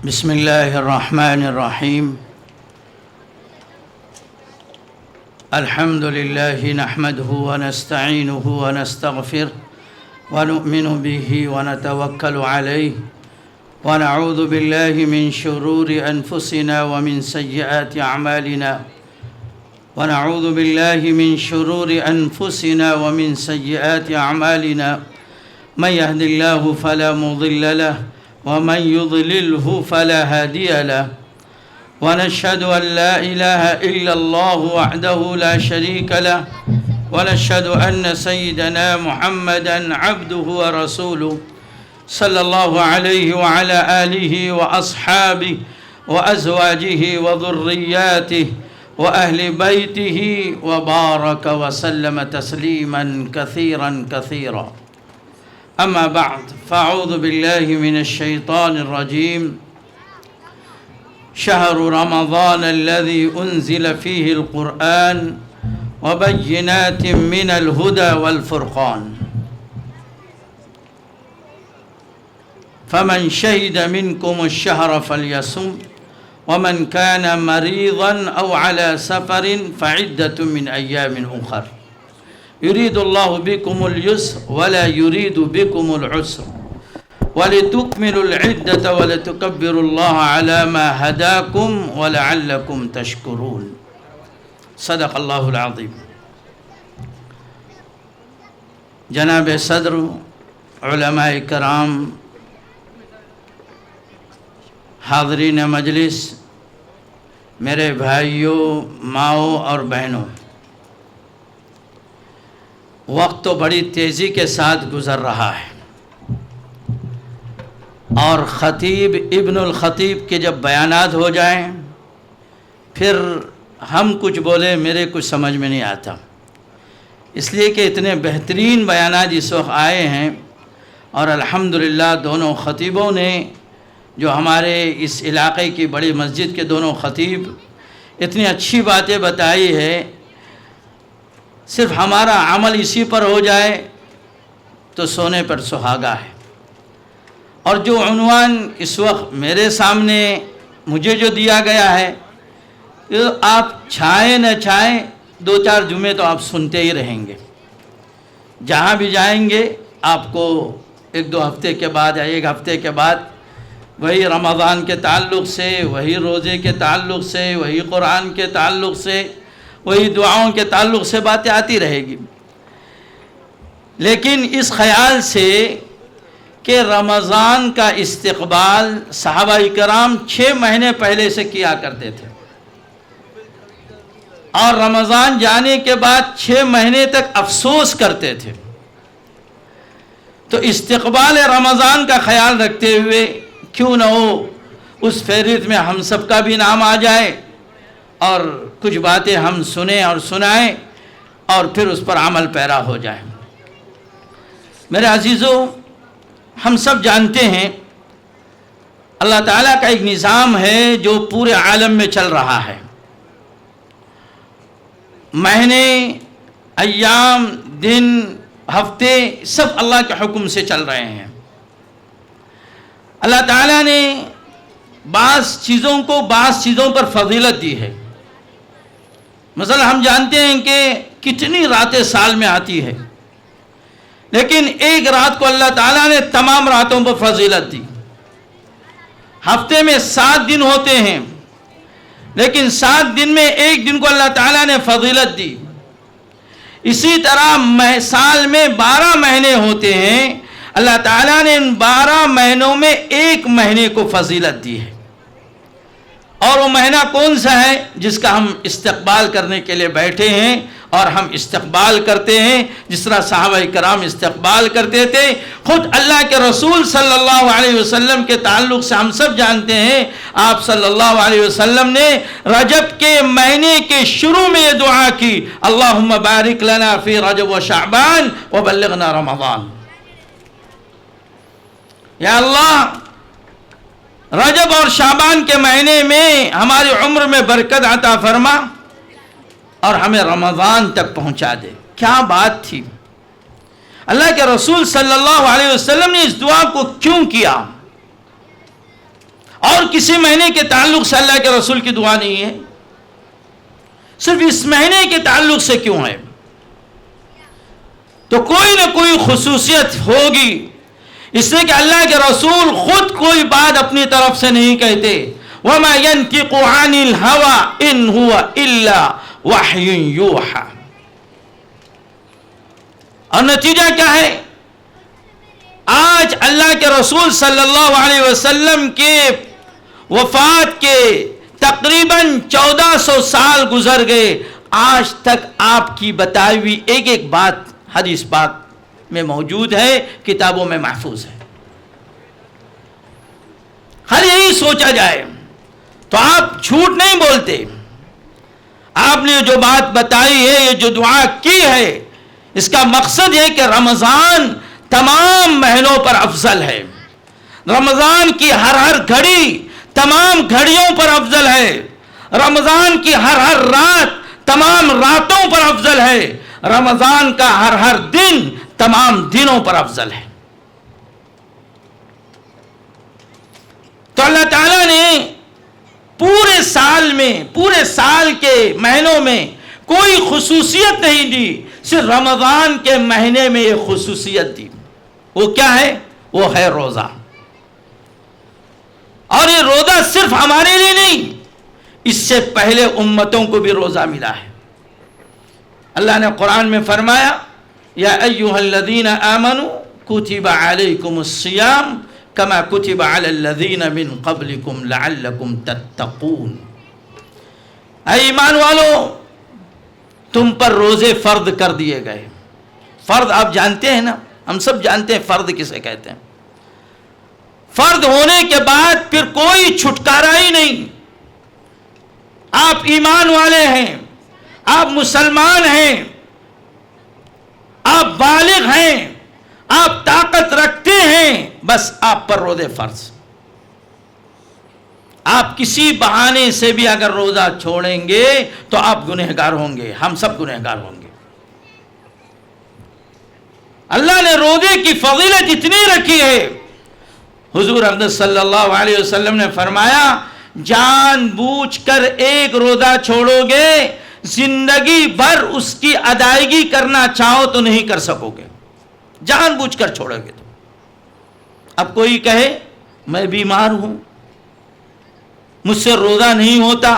بسم الله الرحمن الرحيم. الحمد لله نحمده ونستعينه ونستغفره ونؤمن به ونتوكل عليه ونعوذ بالله من شرور أنفسنا ومن سيئات أعمالنا ونعوذ بالله من شرور أنفسنا ومن سيئات أعمالنا من يهد الله فلا مضل له ومن يضلله فلا هادي له ونشهد أن لا إله إلا الله وحده لا شريك له ونشهد أن سيدنا محمدًا عبده ورسوله صلى الله عليه وعلى آله وأصحابه وأزواجه وذرياته وأهل بيته وبارك وسلم تسليماً كثيراً كثيراً. أما بعد فأعوذ بالله من الشيطان الرجيم. شهر رمضان الذي أنزل فيه القرآن وبينات من الهدى والفرقان فمن شهد منكم الشهر فليصم ومن كان مريضا أو على سفر فعدة من أيام أخر يريد الله بكم اليسر ولا يريد بكم العسر ولتكملوا العدة ولتكبروا الله على ما هداكم ولعلكم تشكرون. صدق اللہ العظیم. جناب صدر، علماء کرام، حاضرین مجلس، میرے بھائیوں، ماؤں اور بہنوں، وقت تو بڑی تیزی کے ساتھ گزر رہا ہے اور خطیب ابن الخطیب کے جب بیانات ہو جائیں پھر ہم کچھ بولے میرے کچھ سمجھ میں نہیں آتا، اس لیے کہ اتنے بہترین بیانات اس وقت آئے ہیں اور الحمدللہ دونوں خطیبوں نے جو ہمارے اس علاقے کی بڑی مسجد کے دونوں خطیب اتنی اچھی باتیں بتائی ہے. صرف ہمارا عمل اسی پر ہو جائے تو سونے پر سہاگا ہے. اور جو عنوان اس وقت میرے سامنے مجھے جو دیا گیا ہے، آپ چھائیں نہ چھائیں 2-4 جمعے تو آپ سنتے ہی رہیں گے. جہاں بھی جائیں گے آپ کو 1-2 ہفتے کے بعد یا 1 ہفتے کے بعد وہی رمضان کے تعلق سے، وہی روزے کے تعلق سے، وہی قرآن کے تعلق سے، وہی دعاؤں کے تعلق سے باتیں آتی رہے گی. لیکن اس خیال سے کہ رمضان کا استقبال صحابہ کرام 6 مہینے پہلے سے کیا کرتے تھے اور رمضان جانے کے بعد 6 مہینے تک افسوس کرتے تھے. تو استقبال رمضان کا خیال رکھتے ہوئے کیوں نہ ہو اس فہرست میں ہم سب کا بھی نام آ جائے اور کچھ باتیں ہم سنیں اور سنائیں اور پھر اس پر عمل پیرا ہو جائیں. میرے عزیزوں، ہم سب جانتے ہیں اللہ تعالیٰ کا ایک نظام ہے جو پورے عالم میں چل رہا ہے. مہینے، ایام، دن، ہفتے سب اللہ کے حکم سے چل رہے ہیں. اللہ تعالیٰ نے بعض چیزوں کو بعض چیزوں پر فضیلت دی ہے. مثلا ہم جانتے ہیں کہ کتنی راتیں سال میں آتی ہے، لیکن ایک رات کو اللہ تعالیٰ نے تمام راتوں پر فضیلت دی. ہفتے میں 7 دن ہوتے ہیں، لیکن 7 دن میں ایک دن کو اللہ تعالیٰ نے فضیلت دی. اسی طرح سال میں 12 مہینے ہوتے ہیں، اللہ تعالیٰ نے ان 12 مہینوں میں ایک مہینے کو فضیلت دی ہے. اور وہ مہینہ کون سا ہے جس کا ہم استقبال کرنے کے لیے بیٹھے ہیں اور ہم استقبال کرتے ہیں جس طرح صحابہ کرام استقبال کرتے تھے. خود اللہ کے رسول صلی اللہ علیہ وسلم کے تعلق سے ہم سب جانتے ہیں، آپ صلی اللہ علیہ وسلم نے رجب کے مہینے کے شروع میں یہ دعا کی، اللہم بارک لنا فی رجب و شعبان وبلغنا رمضان. یا اللہ، رجب اور شعبان کے مہینے میں ہماری عمر میں برکت عطا فرما اور ہمیں رمضان تک پہنچا دے. کیا بات تھی! اللہ کے رسول صلی اللہ علیہ وسلم نے اس دعا کو کیوں کیا؟ اور کسی مہینے کے تعلق سے اللہ کے رسول کی دعا نہیں ہے؟ صرف اس مہینے کے تعلق سے کیوں ہے؟ تو کوئی نہ کوئی خصوصیت ہوگی، اس لیے کہ اللہ کے رسول خود کوئی بات اپنی طرف سے نہیں کہتے. وَمَا يَنْتِقُ عَنِ الْهَوَىٰ إِنْ هُوَ إِلَّا وَحْيٌ يُوحَىٰ. اور نتیجہ کیا ہے؟ آج اللہ کے رسول صلی اللہ علیہ وسلم کے وفات کے تقریباً 1400 سال گزر گئے، آج تک آپ کی بتائی ہوئی ایک ایک بات حدیث پاک میں موجود ہے، کتابوں میں محفوظ ہے. ہر یہی سوچا جائے تو آپ جھوٹ نہیں بولتے. آپ نے جو بات بتائی ہے، یہ جو دعا کی ہے، اس کا مقصد ہے کہ رمضان تمام مہینوں پر افضل ہے. رمضان کی ہر گھڑی تمام گھڑیوں پر افضل ہے. رمضان کی ہر رات تمام راتوں پر افضل ہے. رمضان کا ہر دن تمام دنوں پر افضل ہے. تو اللہ تعالیٰ نے پورے سال میں، پورے سال کے مہینوں میں کوئی خصوصیت نہیں دی، صرف رمضان کے مہینے میں یہ خصوصیت دی. وہ کیا ہے؟ وہ ہے روزہ. اور یہ روزہ صرف ہمارے لیے نہیں، اس سے پہلے امتوں کو بھی روزہ ملا ہے. اللہ نے قرآن میں فرمایا یا ایھا الذین آمنوا کتب علیکم الصیام کما کتب علی الذین من قبلکم لعلکم تتقون. اے ایمان والو، تم پر روزے فرض کر دیے گئے. فرض آپ جانتے ہیں نا، ہم سب جانتے ہیں فرض کسے کہتے ہیں. فرض ہونے کے بعد پھر کوئی چھٹکارا ہی نہیں. آپ ایمان والے ہیں، آپ مسلمان ہیں، آپ بالغ ہیں، آپ طاقت رکھتے ہیں، بس آپ پر روزے فرض. آپ کسی بہانے سے بھی اگر روزہ چھوڑیں گے تو آپ گنہگار ہوں گے، ہم سب گنہگار ہوں گے. اللہ نے روزے کی فضیلت اتنی رکھی ہے، حضور اقدس صلی اللہ علیہ وسلم نے فرمایا جان بوجھ کر ایک روزہ چھوڑو گے، زندگی بھر اس کی ادائیگی کرنا چاہو تو نہیں کر سکو گے، جان بوجھ کر چھوڑو گے تو. اب کوئی کہے میں بیمار ہوں، مجھ سے روزہ نہیں ہوتا،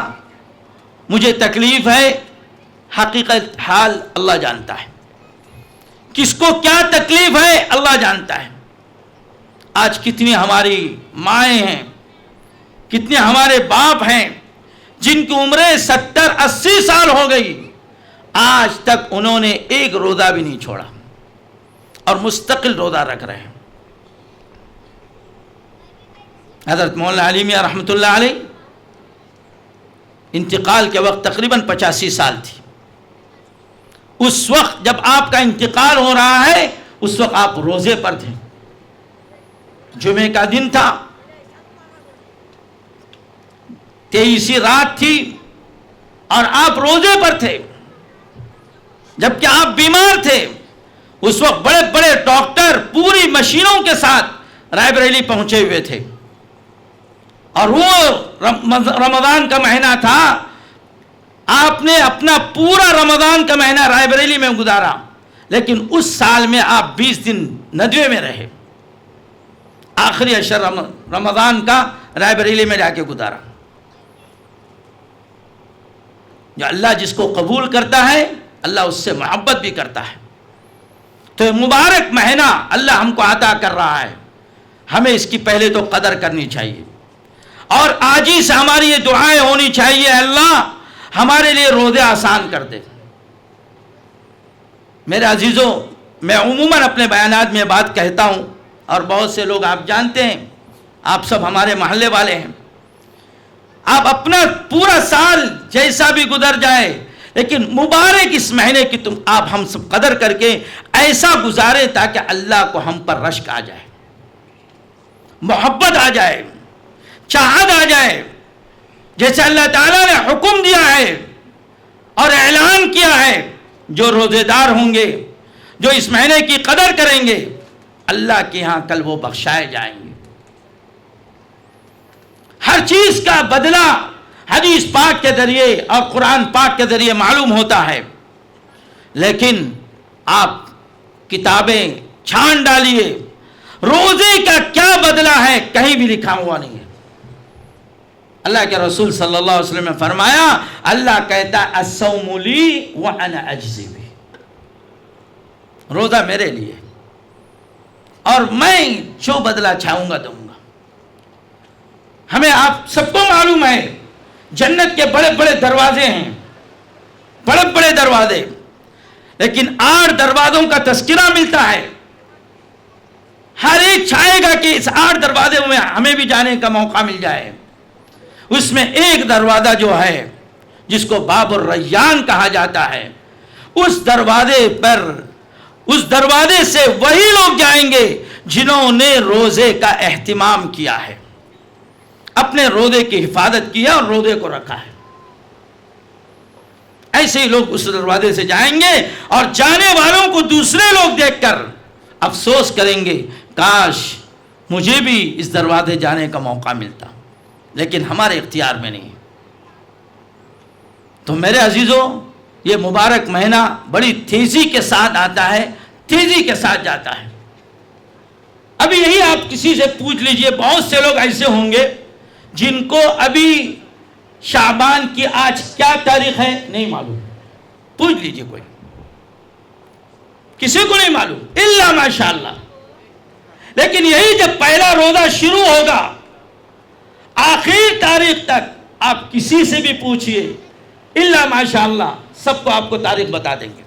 مجھے تکلیف ہے. حقیقت حال اللہ جانتا ہے، کس کو کیا تکلیف ہے اللہ جانتا ہے. آج کتنی ہماری مائیں ہیں، کتنے ہمارے باپ ہیں جن کی عمریں 70-80 سال ہو گئی، آج تک انہوں نے ایک روزہ بھی نہیں چھوڑا اور مستقل روزہ رکھ رہے ہیں. حضرت مولانا علی میاں رحمۃ اللہ علیہ انتقال کے وقت تقریباً 85 سال تھی. اس وقت جب آپ کا انتقال ہو رہا ہے، اس وقت آپ روزے پر تھے. جمعے کا دن تھا، 23 رات تھی اور آپ روزے پر تھے، جبکہ آپ بیمار تھے. اس وقت بڑے بڑے ڈاکٹر پوری مشینوں کے ساتھ رائے بریلی پہنچے ہوئے تھے، اور وہ رمضان کا مہینہ تھا. آپ نے اپنا پورا رمضان کا مہینہ رائے بریلی میں گزارا، لیکن اس سال میں آپ 20 دن ندوے میں رہے. آخری عشر رمضان کا رائے بریلی میں جا کے گزارا. جو اللہ جس کو قبول کرتا ہے، اللہ اس سے محبت بھی کرتا ہے. تو یہ مبارک مہینہ اللہ ہم کو عطا کر رہا ہے، ہمیں اس کی پہلے تو قدر کرنی چاہیے، اور آج ہی سے ہماری یہ دعائیں ہونی چاہیے اللہ ہمارے لیے روزے آسان کر دے. میرے عزیزوں، میں عموماً اپنے بیانات میں بات کہتا ہوں، اور بہت سے لوگ آپ جانتے ہیں، آپ سب ہمارے محلے والے ہیں. آپ اپنا پورا سال جیسا بھی گزر جائے، لیکن مبارک اس مہینے کی آپ ہم سب قدر کر کے ایسا گزارے تاکہ اللہ کو ہم پر رشک آ جائے، محبت آ جائے، چاہت آ جائے. جیسے اللہ تعالیٰ نے حکم دیا ہے اور اعلان کیا ہے، جو روزے دار ہوں گے، جو اس مہینے کی قدر کریں گے، اللہ کے ہاں کل وہ بخشائے جائیں گے. اس کا بدلہ حدیث پاک کے ذریعے اور قرآن پاک کے ذریعے معلوم ہوتا ہے، لیکن آپ کتابیں چھان ڈالیے، روزے کا کیا بدلہ ہے کہیں بھی لکھا ہوا نہیں ہے۔ اللہ کے رسول صلی اللہ علیہ وسلم نے فرمایا، اللہ کہتا ہے الصوم لی وانا اجزی بہ، روزہ میرے لیے اور میں جو بدلہ چاہوں گا دوں گا۔ ہمیں آپ سب کو معلوم ہے جنت کے بڑے بڑے دروازے ہیں، بڑے بڑے دروازے، لیکن 8 دروازوں کا تذکرہ ملتا ہے۔ ہر ایک چاہے گا کہ اس 8 دروازے میں ہمیں بھی جانے کا موقع مل جائے۔ اس میں ایک دروازہ جو ہے جس کو باب الریان کہا جاتا ہے، اس دروازے سے وہی لوگ جائیں گے جنہوں نے روزے کا اہتمام کیا ہے، اپنے روزے کی حفاظت کی ہے اور روزے کو رکھا ہے۔ ایسے ہی لوگ اس دروازے سے جائیں گے اور جانے والوں کو دوسرے لوگ دیکھ کر افسوس کریں گے، کاش مجھے بھی اس دروازے جانے کا موقع ملتا، لیکن ہمارے اختیار میں نہیں۔ تو میرے عزیزوں، یہ مبارک مہینہ بڑی تیزی کے ساتھ آتا ہے، تیزی کے ساتھ جاتا ہے۔ ابھی یہی آپ کسی سے پوچھ لیجئے، بہت سے لوگ ایسے ہوں گے جن کو ابھی شعبان کی آج کیا تاریخ ہے نہیں معلوم، پوچھ لیجئے، کوئی کسی کو نہیں معلوم الا ماشاءاللہ۔ لیکن یہی جب پہلا روزہ شروع ہوگا، آخری تاریخ تک آپ کسی سے بھی پوچھئے الا ماشاءاللہ سب کو آپ کو تاریخ بتا دیں گے،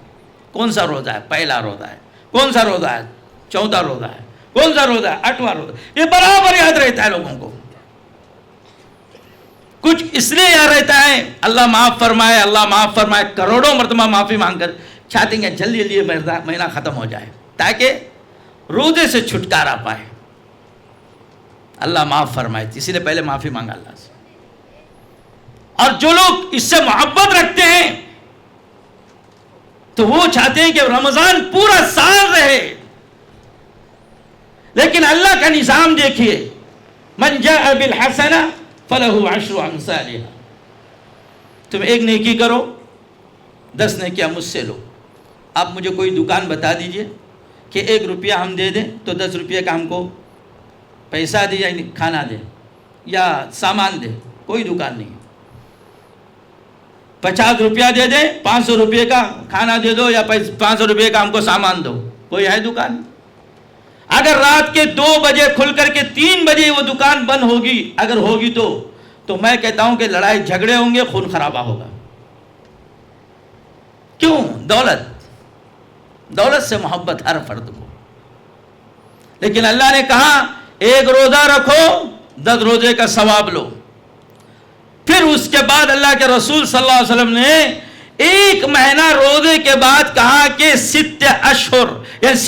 کون سا روزہ ہے، پہلا روزہ ہے، کون سا روزہ ہے، 14 روزہ ہے، کون سا روزہ ہے، 8واں روزہ۔ یہ برابر یاد رہتا ہے لوگوں کو، کچھ اس لیے یاد رہتا ہے اللہ معاف فرمائے، اللہ معاف فرمائے، کروڑوں مرتبہ معافی مانگ کر چاہتے ہیں جلدی جلدی مہینہ ختم ہو جائے تاکہ روزے سے چھٹکارا پائے۔ اللہ معاف فرمائے، اسی لیے پہلے معافی مانگا اللہ سے۔ اور جو لوگ اس سے محبت رکھتے ہیں تو وہ چاہتے ہیں کہ رمضان پورا سال رہے، لیکن اللہ کا نظام دیکھیے، من جاء بالحسنہ فلہ 10 امثالہا، تم ایک نیکی کرو 10 نیکیاں مجھ سے لو۔ آپ مجھے کوئی دکان بتا دیجئے کہ 1 روپیہ ہم دے دیں تو 10 روپیہ کا ہم کو پیسہ دے یا کھانا دے یا سامان دے، کوئی دکان نہیں۔ 50 روپیہ دے دیں، 500 روپیہ کا کھانا دے دو یا 500 روپیہ کا ہم کو سامان دو، کوئی ہے دکان؟ اگر رات کے 2 بجے کھل کر کے 3 بجے وہ دکان بند ہوگی، اگر ہوگی تو میں کہتا ہوں کہ لڑائی جھگڑے ہوں گے، خون خرابہ ہوگا۔ کیوں؟ دولت سے محبت ہر فرد کو۔ لیکن اللہ نے کہا 1 روزہ رکھو 10 روزے کا ثواب لو۔ پھر اس کے بعد اللہ کے رسول صلی اللہ علیہ وسلم نے 1 مہینہ روزے کے بعد کہا کہ 6 اشہر یعنی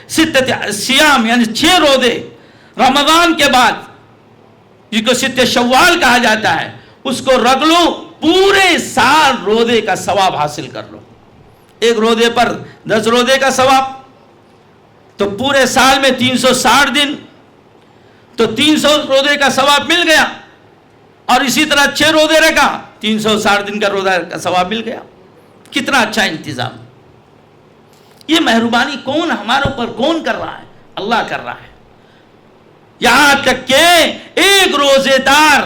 6 سیام یعنی 6 روزے رمضان کے بعد، جس کو 6 شوال کہا جاتا ہے، اس کو رکھ لو، پورے سال روزے کا ثواب حاصل کر لو۔ 1 روزے پر 10 روزے کا ثواب، تو پورے سال میں 360 دن، تو 300 روزے کا ثواب مل گیا، اور اسی طرح 6 روزے رکھا 360 دن کا روزہ کا ثواب مل گیا۔ کتنا اچھا انتظام! یہ مہربانی کون ہمارے اوپر کون کر رہا ہے؟ اللہ کر رہا ہے۔ یہاں تک کہ ایک روزے دار،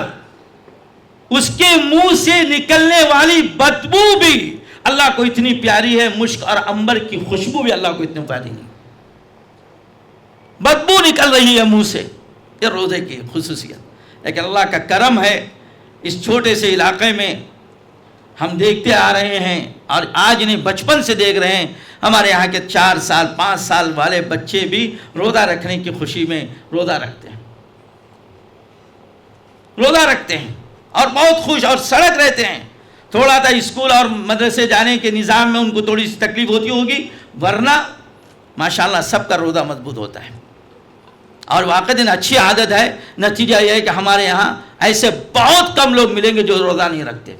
اس کے منہ سے نکلنے والی بدبو بھی اللہ کو اتنی پیاری ہے، مشک اور عنبر کی خوشبو بھی اللہ کو اتنی پیاری نہیں، بدبو نکل رہی ہے منہ سے، یہ روزے کی خصوصیت۔ لیکن اللہ کا کرم ہے، اس چھوٹے سے علاقے میں ہم دیکھتے آ رہے ہیں، اور آج نہیں بچپن سے دیکھ رہے ہیں، ہمارے یہاں کے 4 سال 5 سال والے بچے بھی روزہ رکھنے کی خوشی میں روزہ رکھتے ہیں، اور بہت خوش اور سڑک رہتے ہیں۔ تھوڑا سا اسکول اور مدرسے جانے کے نظام میں ان کو تھوڑی سی تکلیف ہوتی ہوگی، ورنہ ماشاءاللہ سب کا روزہ مضبوط ہوتا ہے، اور واقعی اچھی عادت ہے۔ نتیجہ یہ ہے کہ ہمارے یہاں ایسے بہت کم لوگ ملیں گے جو روزہ نہیں رکھتے۔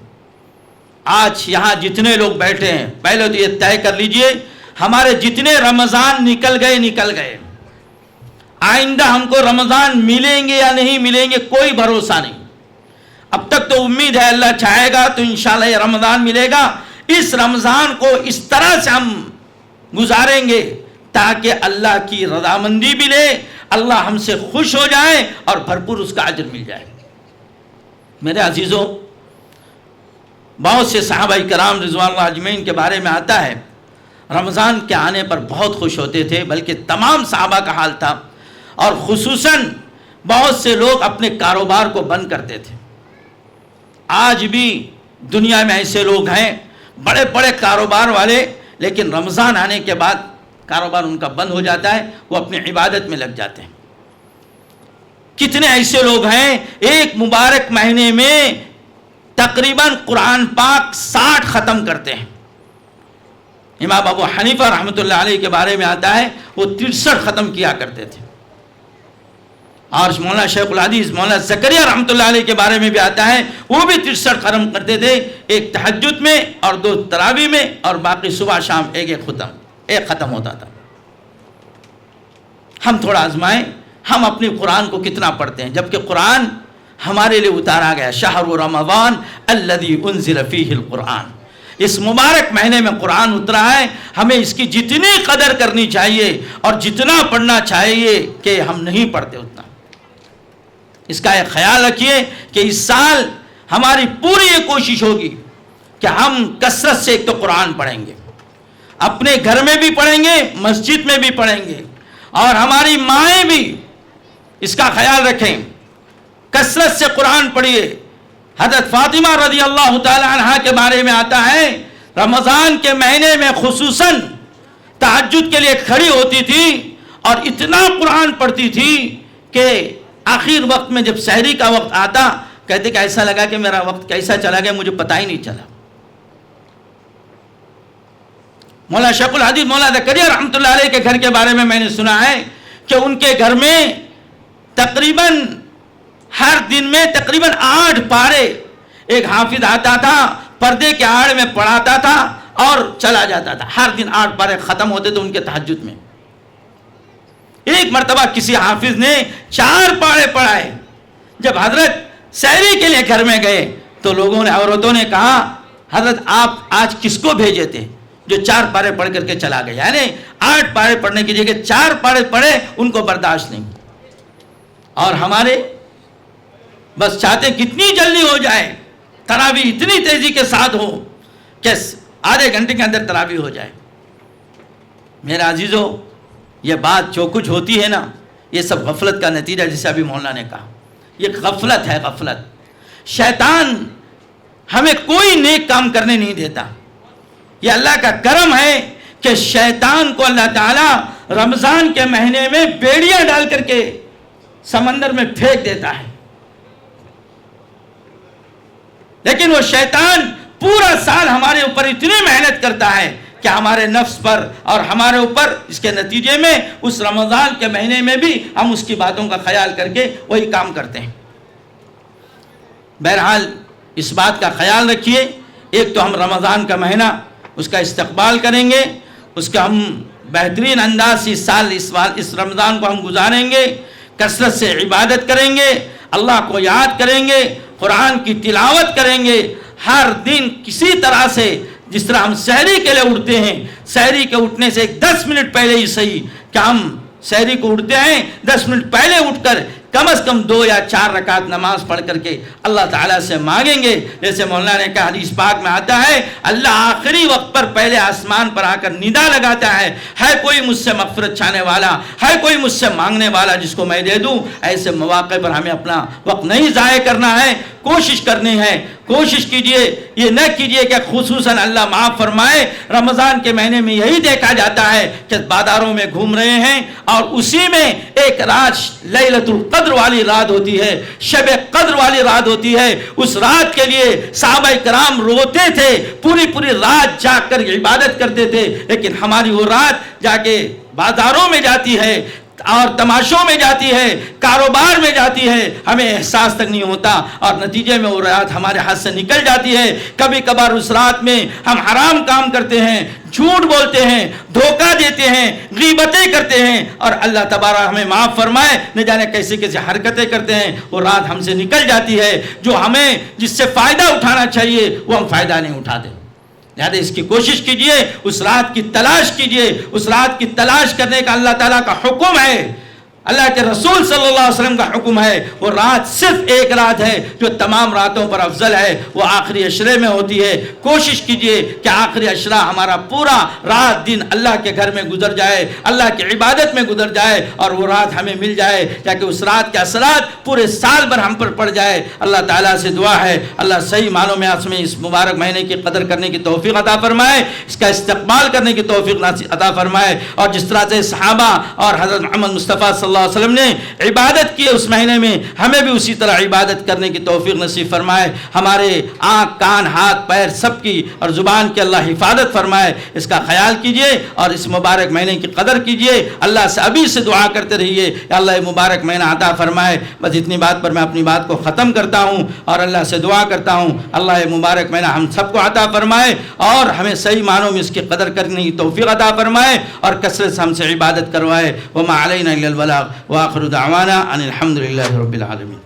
آج یہاں جتنے لوگ بیٹھے ہیں، پہلے تو یہ طے کر لیجئے ہمارے جتنے رمضان نکل گئے، آئندہ ہم کو رمضان ملیں گے یا نہیں ملیں گے کوئی بھروسہ نہیں۔ اب تک تو امید ہے اللہ چاہے گا تو انشاءاللہ یہ رمضان ملے گا. اس رمضان کو اس طرح سے ہم گزاریں گے تاکہ اللہ کی رضامندی بھی لے, اللہ ہم سے خوش ہو جائے اور بھرپور اس کا اجر مل جائے. میرے عزیزوں, بہت سے صحابہ کرام رضوان اللہ اجمعین کے بارے میں آتا ہے رمضان کے آنے پر بہت خوش ہوتے تھے, بلکہ تمام صحابہ کا حال تھا, اور خصوصاً بہت سے لوگ اپنے کاروبار کو بند کرتے تھے. آج بھی دنیا میں ایسے لوگ ہیں بڑے بڑے کاروبار والے, لیکن رمضان آنے کے بعد کاروبار ان کا بند ہو جاتا ہے, وہ اپنی عبادت میں لگ جاتے ہیں. کتنے ایسے لوگ ہیں ایک مبارک مہینے میں تقریباً قرآن پاک 60 ختم کرتے ہیں. امام ابو حنیفہ رحمۃ اللہ علیہ کے بارے میں آتا ہے وہ 63 ختم کیا کرتے تھے. اور مولانا شیخ الحدیث مولانا زکریا رحمۃ اللہ علیہ کے بارے میں بھی آتا ہے وہ بھی 63 ختم کرتے تھے, ایک تہجد میں اور 2 تراویح میں, اور باقی صبح شام ایک ختم ہوتا تھا. ہم تھوڑا آزمائیں ہم اپنے قرآن کو کتنا پڑھتے ہیں, جبکہ قرآن ہمارے لیے اتارا گیا. شہر رمضان الذی انزل فیہ القرآن, اس مبارک مہینے میں قرآن اترا ہے, ہمیں اس کی جتنی قدر کرنی چاہیے اور جتنا پڑھنا چاہیے کہ ہم نہیں پڑھتے اتنا. اس کا ایک خیال رکھیے کہ اس سال ہماری پوری یہ کوشش ہوگی کہ ہم کثرت سے ایک تو قرآن پڑھیں گے, اپنے گھر میں بھی پڑھیں گے, مسجد میں بھی پڑھیں گے, اور ہماری مائیں بھی اس کا خیال رکھیں, کثرت سے قرآن پڑھیے. حضرت فاطمہ رضی اللہ تعالی عنہ کے بارے میں آتا ہے رمضان کے مہینے میں خصوصاً تہجد کے لیے کھڑی ہوتی تھی اور اتنا قرآن پڑھتی تھی کہ آخر وقت میں جب سحری کا وقت آتا کہتے کہ ایسا لگا کہ میرا وقت کیسا چلا گیا مجھے پتہ ہی نہیں چلا. مولانا شیخ الحدیث مولانا زکریا رحمۃ اللہ علیہ کے گھر کے بارے میں نے سنا ہے کہ ان کے گھر میں تقریباً ہر دن میں تقریباً 8 پارے ایک حافظ آتا تھا, پردے کے آڑ میں پڑھاتا تھا اور چلا جاتا تھا. ہر دن 8 پارے ختم ہوتے تھے ان کے تہجد میں. ایک مرتبہ کسی حافظ نے 4 پارے پڑھائے. جب حضرت سحری کے لیے گھر میں گئے تو لوگوں نے, عورتوں نے کہا حضرت آپ آج کس کو بھیجے تھے جو 4 پارے پڑھ کر کے چلا گیا, یعنی 8 پارے پڑھنے کی جگہ 4 پارے پڑھے, ان کو برداشت نہیں. اور ہمارے بس چاہتے کتنی جلدی ہو جائے, تراویح اتنی تیزی کے ساتھ ہو کہ آدھے گھنٹے کے اندر تراویح ہو جائے. میرے عزیزو, یہ بات جو کچھ ہوتی ہے نا یہ سب غفلت کا نتیجہ, جسے ابھی مولانا نے کہا یہ غفلت ہے, غفلت. شیطان ہمیں کوئی نیک کام کرنے نہیں دیتا. یہ اللہ کا کرم ہے کہ شیطان کو اللہ تعالیٰ رمضان کے مہینے میں بیڑیاں ڈال کر کے سمندر میں پھینک دیتا ہے, لیکن وہ شیطان پورا سال ہمارے اوپر اتنی محنت کرتا ہے کہ ہمارے نفس پر اور ہمارے اوپر اس کے نتیجے میں اس رمضان کے مہینے میں بھی ہم اس کی باتوں کا خیال کر کے وہی کام کرتے ہیں. بہرحال اس بات کا خیال رکھیے, ایک تو ہم رمضان کا مہینہ اس کا استقبال کریں گے, اس کا ہم بہترین انداز اس سال اس رمضان کو ہم گزاریں گے, کثرت سے عبادت کریں گے, اللہ کو یاد کریں گے, قرآن کی تلاوت کریں گے. ہر دن کسی طرح سے جس طرح ہم سحری کے لیے اٹھتے ہیں, سحری کے اٹھنے سے 10 منٹ پہلے ہی صحیح کہ ہم سحری کو اٹھتے ہیں 10 منٹ پہلے اٹھ کر کم از کم 2 یا 4 رکعت نماز پڑھ کر کے اللہ تعالیٰ سے مانگیں گے. جیسے مولانا نے کہا حدیث پاک میں آتا ہے اللہ آخری وقت پر پہلے آسمان پر آ کر ندا لگاتا ہے کوئی مجھ سے مغفرت چاہنے والا, ہے کوئی مجھ سے مانگنے والا جس کو میں دے دوں. ایسے مواقع پر ہمیں اپنا وقت نہیں ضائع کرنا ہے, کوشش کرنی ہے. کوشش کیجئے, یہ نہ کیجئے کہ خصوصاً اللہ معاف فرمائے رمضان کے مہینے میں یہی دیکھا جاتا ہے کہ بازاروں میں گھوم رہے ہیں اور اسی میں ایک رات لیلۃ القدر والی رات ہوتی ہے, شب قدر والی رات ہوتی ہے. اس رات کے لیے صحابہ کرام روتے تھے, پوری رات جاگ کر عبادت کرتے تھے, لیکن ہماری وہ رات جا کے بازاروں میں جاتی ہے, اور تماشوں میں جاتی ہے، کاروبار میں جاتی ہے، ہمیں احساس تک نہیں ہوتا اور نتیجے میں وہ رات ہمارے ہاتھ سے نکل جاتی ہے۔ کبھی کبھار اس رات میں ہم حرام کام کرتے ہیں، جھوٹ بولتے ہیں، دھوکہ دیتے ہیں، غیبتیں کرتے ہیں، اور اللہ تبارک ہمیں معاف فرمائے نہ جانے کیسے کیسے حرکتیں کرتے ہیں، وہ رات ہم سے نکل جاتی ہے۔ جو ہمیں جس سے فائدہ اٹھانا چاہیے وہ ہم فائدہ نہیں اٹھاتے۔ لہذا اس کی کوشش کیجئے، اس رات کی تلاش کیجئے۔ اس رات کی تلاش کرنے کا اللہ تعالیٰ کا حکم ہے، اللہ کے رسول صلی اللہ علیہ وسلم کا حکم ہے۔ وہ رات صرف ایک رات ہے جو تمام راتوں پر افضل ہے، وہ آخری عشرے میں ہوتی ہے۔ کوشش کیجئے کہ آخری عشرہ ہمارا پورا رات دن اللہ کے گھر میں گزر جائے، اللہ کی عبادت میں گزر جائے، اور وہ رات ہمیں مل جائے تاکہ اس رات کے اثرات پورے سال بھر ہم پر پڑ جائے۔ اللہ تعالیٰ سے دعا ہے اللہ صحیح معنوں میں اس مبارک مہینے کی قدر کرنے کی توفیق عطا فرمائے، اس کا استقبال کرنے کی توفیق عطا فرمائے، اور جس طرح سے صحابہ اور حضرت محمد مصطفیٰ صلی اللہ علیہ وسلم نے عبادت کی اس مہینے میں، ہمیں بھی اسی طرح عبادت کرنے کی توفیق نصیب فرمائے۔ ہمارے آنکھ، کان، ہاتھ، پیر سب کی اور زبان کی اللہ حفاظت فرمائے۔ اس کا خیال کیجئے اور اس مبارک مہینے کی قدر کیجئے۔ اللہ سے ابھی سے دعا کرتے رہیے کہ اللہ یہ مبارک مہینہ عطا فرمائے۔ بس اتنی بات پر میں اپنی بات کو ختم کرتا ہوں اور اللہ سے دعا کرتا ہوں اللہ یہ مبارک مہینہ ہم سب کو عطا فرمائے اور ہمیں صحیح معنوں میں اس کی قدر کرنے کی توفیق عطا فرمائے اور کثرت سے ہم سے عبادت کروائے۔ وما علینا الا البلاغ وآخر دعوانا ان الحمد للہ رب العالمین۔